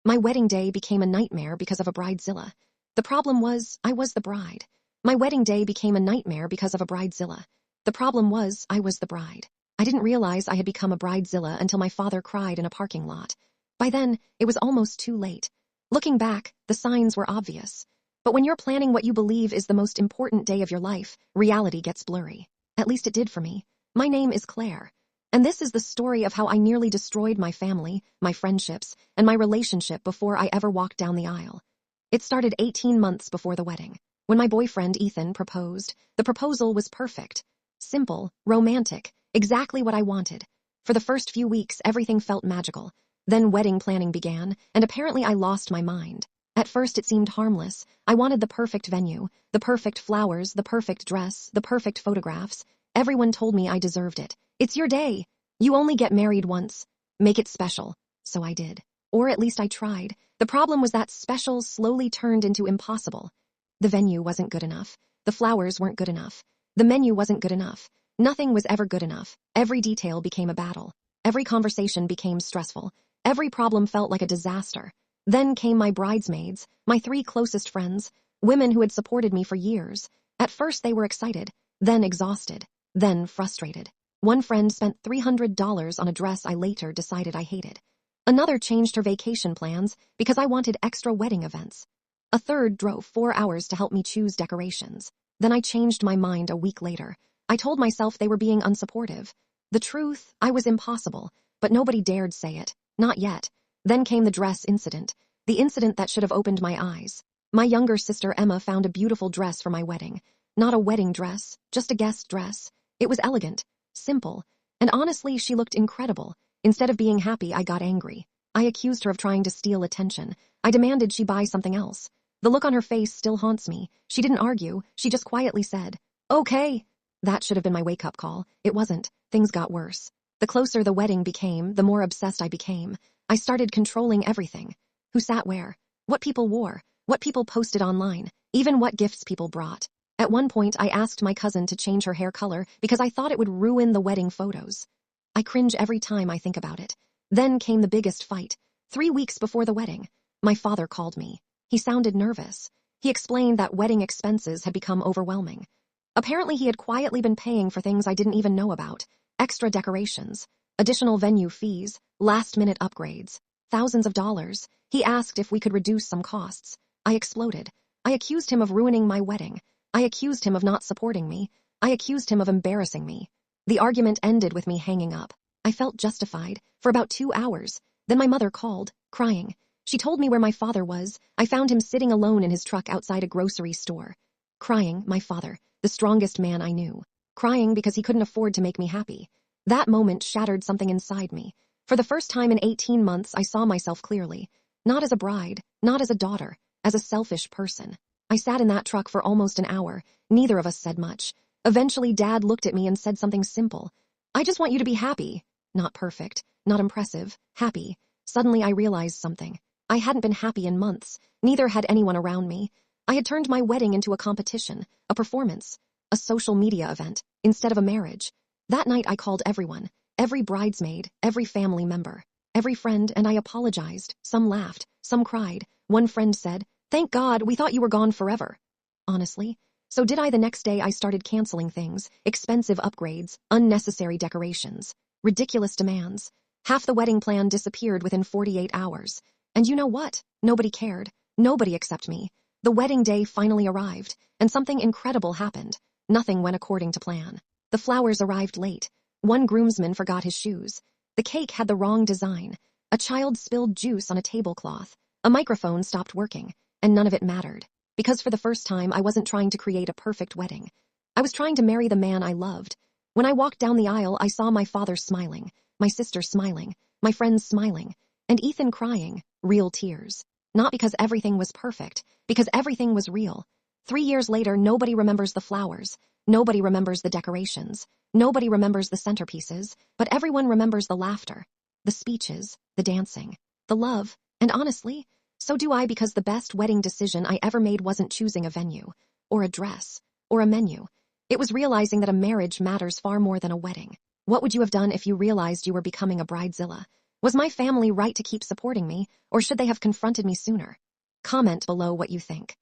My wedding day became a nightmare because of a bridezilla. The problem was, I was the bride. My wedding day became a nightmare because of a bridezilla. The problem was, I was the bride. I didn't realize I had become a bridezilla until my father cried in a parking lot. By then, it was almost too late. Looking back, the signs were obvious. But when you're planning what you believe is the most important day of your life, reality gets blurry. At least it did for me. My name is Claire. And this is the story of how I nearly destroyed my family, my friendships, and my relationship before I ever walked down the aisle. It started 18 months before the wedding. When my boyfriend, Ethan, proposed, the proposal was perfect. Simple, romantic, exactly what I wanted. For the first few weeks, everything felt magical. Then wedding planning began, and apparently I lost my mind. At first it seemed harmless. I wanted the perfect venue, the perfect flowers, the perfect dress, the perfect photographs. Everyone told me I deserved it. It's your day. You only get married once. Make it special. So I did. Or at least I tried. The problem was that special slowly turned into impossible. The venue wasn't good enough. The flowers weren't good enough. The menu wasn't good enough. Nothing was ever good enough. Every detail became a battle. Every conversation became stressful. Every problem felt like a disaster. Then came my bridesmaids, my 3 closest friends, women who had supported me for years. At first they were excited, then exhausted, then frustrated. One friend spent $300 on a dress I later decided I hated. Another changed her vacation plans because I wanted extra wedding events. A third drove 4 hours to help me choose decorations. Then I changed my mind a week later. I told myself they were being unsupportive. The truth, I was impossible, but nobody dared say it. Not yet. Then came the dress incident, the incident that should have opened my eyes. My younger sister Emma found a beautiful dress for my wedding. Not a wedding dress, just a guest dress. It was elegant, simple, and honestly, she looked incredible. Instead of being happy, I got angry. I accused her of trying to steal attention. I demanded she buy something else. The look on her face still haunts me. She didn't argue, she just quietly said, "Okay." That should have been my wake-up call. It wasn't. Things got worse. The closer the wedding became, the more obsessed I became. I started controlling everything. Who sat where, what people wore, what people posted online, even what gifts people brought. At one point, I asked my cousin to change her hair color because I thought it would ruin the wedding photos. I cringe every time I think about it. Then came the biggest fight. 3 weeks before the wedding, my father called me. He sounded nervous. He explained that wedding expenses had become overwhelming. Apparently, he had quietly been paying for things I didn't even know about. Extra decorations, additional venue fees, last-minute upgrades, thousands of dollars. He asked if we could reduce some costs. I exploded. I accused him of ruining my wedding. I accused him of not supporting me. I accused him of embarrassing me. The argument ended with me hanging up. I felt justified for about 2 hours. Then my mother called, crying. She told me where my father was. I found him sitting alone in his truck outside a grocery store. Crying, my father, the strongest man I knew. Crying because he couldn't afford to make me happy. That moment shattered something inside me. For the first time in 18 months, I saw myself clearly. Not as a bride, not as a daughter, as a selfish person. I sat in that truck for almost an hour. Neither of us said much. Eventually, Dad looked at me and said something simple. "I just want you to be happy." Not perfect, not impressive, happy. Suddenly, I realized something. I hadn't been happy in months. Neither had anyone around me. I had turned my wedding into a competition, a performance, a social media event, instead of a marriage. That night I called everyone, every bridesmaid, every family member, every friend, and I apologized. Some laughed, some cried. One friend said, "Thank God, we thought you were gone forever." Honestly, so did I. The next day I started canceling things, expensive upgrades, unnecessary decorations, ridiculous demands. Half the wedding plan disappeared within 48 hours. And you know what? Nobody cared. Nobody except me. The wedding day finally arrived, and something incredible happened. Nothing went according to plan. The flowers arrived late. One groomsman forgot his shoes. The cake had the wrong design. A child spilled juice on a tablecloth. A microphone stopped working, and none of it mattered. Because for the first time, I wasn't trying to create a perfect wedding. I was trying to marry the man I loved. When I walked down the aisle, I saw my father smiling, my sister smiling, my friends smiling, and Ethan crying, real tears. Not because everything was perfect, because everything was real. 3 years later, nobody remembers the flowers. Nobody remembers the decorations. Nobody remembers the centerpieces, but everyone remembers the laughter, the speeches, the dancing, the love, and honestly, so do I, because the best wedding decision I ever made wasn't choosing a venue, or a dress, or a menu. It was realizing that a marriage matters far more than a wedding. What would you have done if you realized you were becoming a bridezilla? Was my family right to keep supporting me, or should they have confronted me sooner? Comment below what you think.